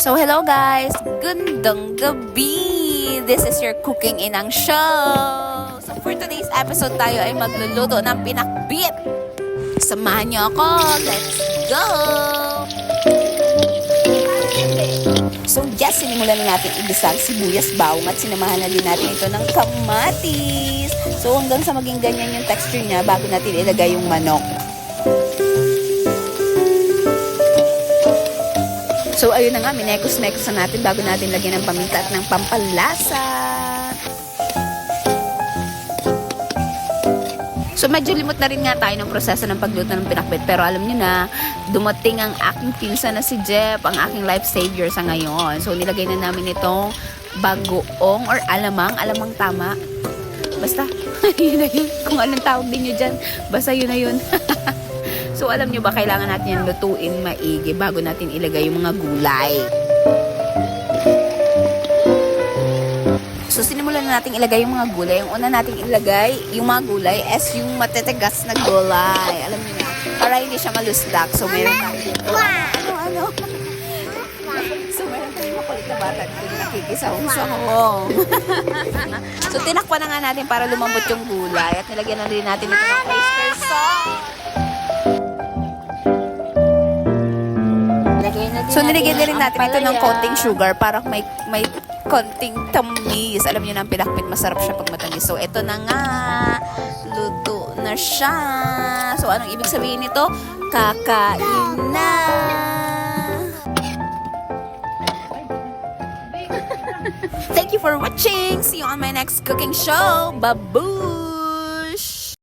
So hello guys, gandang gabi! This is your Cooking Inang Show! So for today's episode tayo ay magluluto ng pinakbit! Samahan niyo ako! Let's go! So yes, sinimulan na natin igisa ang sibuyas, bawang at sinamahan na din natin ito ng kamatis. So hanggang sa maging ganyan yung texture niya bago natin ilagay yung manok. So, ayun na nga, minekos-mekos na natin bago natin lagyan ng paminta at ng pampalasa. So, medyo limot na rin nga tayo ng proseso ng pagluto ng pinakbet. Pero alam nyo na, dumating ang aking pinsan na si Jeff, ang aking life savior sa ngayon. So, nilagay na namin itong bagoong or alamang tama. Basta, yun na yun. Kung anong tawag din nyo dyan, basta yun na yun. So, alam nyo ba, kailangan natin yan lutuin maigi bago natin ilagay yung mga gulay. So, sinimulan na natin ilagay yung mga gulay. Yung una natin ilagay, yung mga gulay, is yung matatagas na gulay. Alam nyo na, para hindi siya malusdak. So, meron tayo dito. Ano? So, meron tayo makulit na bata dito nakikisahong-sahong. So, tinakpan na nga natin para lumambot yung gulay. At nilagyan na rin natin ito ng oyster sauce. So, nilagyan na rin natin ito ng konting sugar para may konting tamis. Alam niyo na ang pinakbit, masarap siya pag matamis. So, ito na nga. Luto na siya. So, anong ibig sabihin nito? Kakain na! Thank you for watching! See you on my next cooking show! Babu!